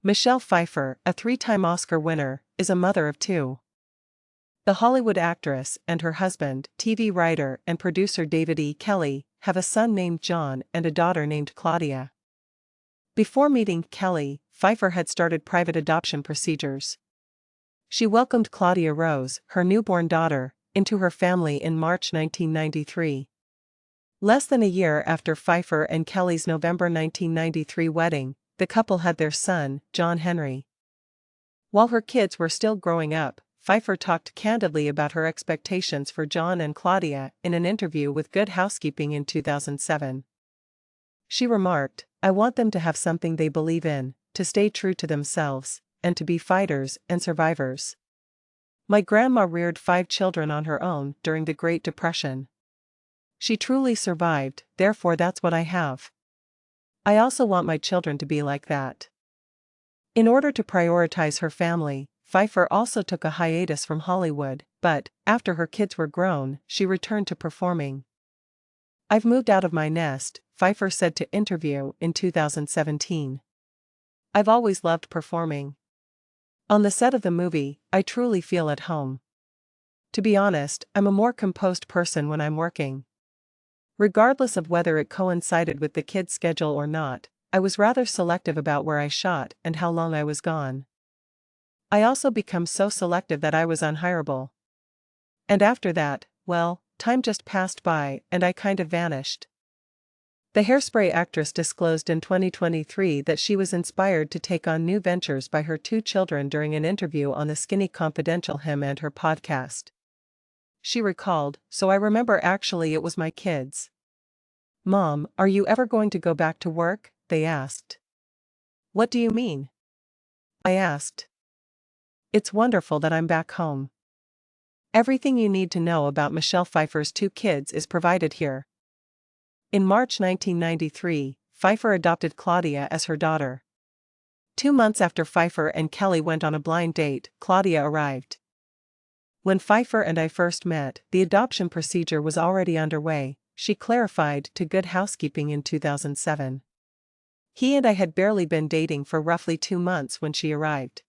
Michelle Pfeiffer, a three-time Oscar winner, is a mother of two. The Hollywood actress and her husband, TV writer and producer David E. Kelley, have a son named John and a daughter named Claudia. Before meeting Kelley, Pfeiffer had started private adoption procedures. She welcomed Claudia Rose, her newborn daughter, into her family in March 1993. Less than a year after Pfeiffer and Kelley's November 1993 wedding, the couple had their son, John Henry. While her kids were still growing up, Pfeiffer talked candidly about her expectations for John and Claudia in an interview with Good Housekeeping in 2007. She remarked, "I want them to have something they believe in, to stay true to themselves, and to be fighters and survivors. My grandma reared 5 children on her own during the Great Depression. She truly survived, therefore that's what I have. I also want my children to be like that." In order to prioritize her family, Pfeiffer also took a hiatus from Hollywood, but, after her kids were grown, she returned to performing. "I've moved out of my nest," Pfeiffer said to Interview in 2017. "I've always loved performing. On the set of the movie, I truly feel at home. To be honest, I'm a more composed person when I'm working. Regardless of whether it coincided with the kids' schedule or not, I was rather selective about where I shot and how long I was gone. I also become so selective that I was unhireable. And after that, well, time just passed by and I kind of vanished." The Hairspray actress disclosed in 2023 that she was inspired to take on new ventures by her 2 children during an interview on the Skinny Confidential him and her podcast. She recalled, "So I remember actually it was my kids. 'Mom, are you ever going to go back to work?' they asked. 'What do you mean?' I asked. 'It's wonderful that I'm back home.' Everything you need to know about Michelle Pfeiffer's 2 kids is provided here. In March 1993, Pfeiffer adopted Claudia as her daughter. 2 months after Pfeiffer and Kelley went on a blind date, Claudia arrived. "When Pfeiffer and I first met, the adoption procedure was already underway," she clarified to Good Housekeeping in 2007. "He and I had barely been dating for roughly 2 months when she arrived.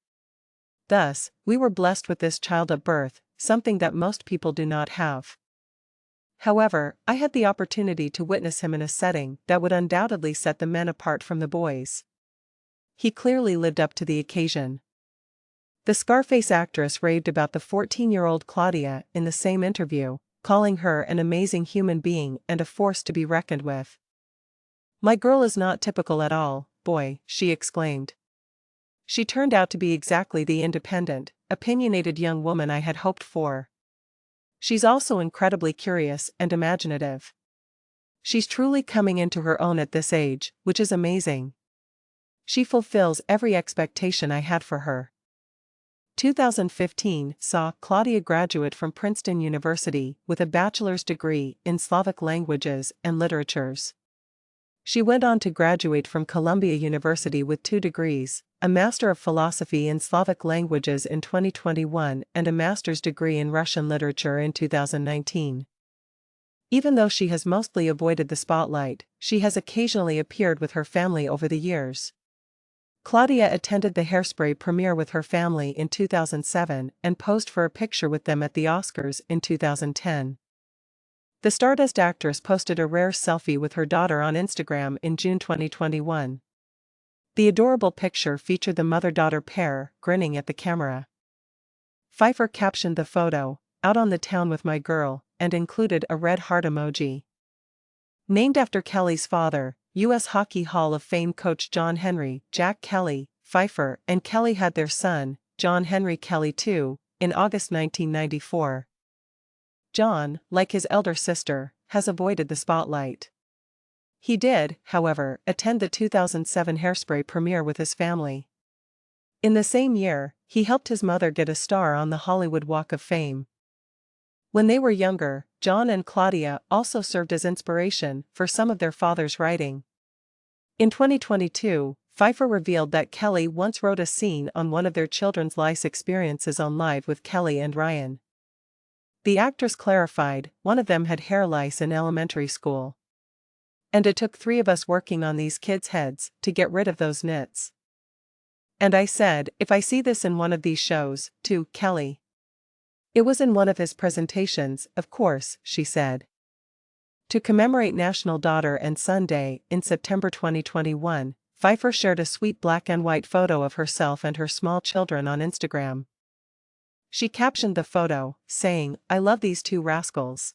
Thus, we were blessed with this child at birth, something that most people do not have. However, I had the opportunity to witness him in a setting that would undoubtedly set the men apart from the boys. He clearly lived up to the occasion." The Scarface actress raved about the 14-year-old Claudia in the same interview, calling her an amazing human being and a force to be reckoned with. "My girl is not typical at all, boy," she exclaimed. "She turned out to be exactly the independent, opinionated young woman I had hoped for. She's also incredibly curious and imaginative. She's truly coming into her own at this age, which is amazing. She fulfills every expectation I had for her." 2015 saw Claudia graduate from Princeton University with a bachelor's degree in Slavic languages and literatures. She went on to graduate from Columbia University with 2 degrees, a Master of Philosophy in Slavic Languages in 2021 and a master's degree in Russian literature in 2019. Even though she has mostly avoided the spotlight, she has occasionally appeared with her family over the years. Claudia attended the Hairspray premiere with her family in 2007 and posed for a picture with them at the Oscars in 2010. The Stardust actress posted a rare selfie with her daughter on Instagram in June 2021. The adorable picture featured the mother-daughter pair grinning at the camera. Pfeiffer captioned the photo, "Out on the town with my girl," and included a red heart emoji. Named after Kelley's father, U.S. Hockey Hall of Fame coach John Henry, Jack Kelley, Pfeiffer and Kelley had their son, John Henry Kelley II, in August 1994. John, like his elder sister, has avoided the spotlight. He did, however, attend the 2007 Hairspray premiere with his family. In the same year, he helped his mother get a star on the Hollywood Walk of Fame. When they were younger, John and Claudia also served as inspiration for some of their father's writing. In 2022, Pfeiffer revealed that Kelley once wrote a scene on one of their children's life experiences on Live with Kelley and Ryan. The actress clarified, "One of them had hair lice in elementary school. And it took 3 of us working on these kids' heads to get rid of those nits." And I said, if I see this in one of these shows, to Kelley. It was in one of his presentations, of course, she said. To commemorate National Daughter and Son Day in September 2021, Pfeiffer shared a sweet black and white photo of herself and her small children on Instagram. She captioned the photo, saying, "I love these two rascals.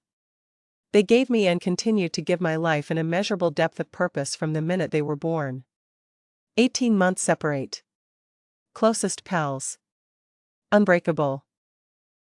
They gave me and continue to give my life an immeasurable depth of purpose from the minute they were born. 18 months separate. Closest pals. Unbreakable."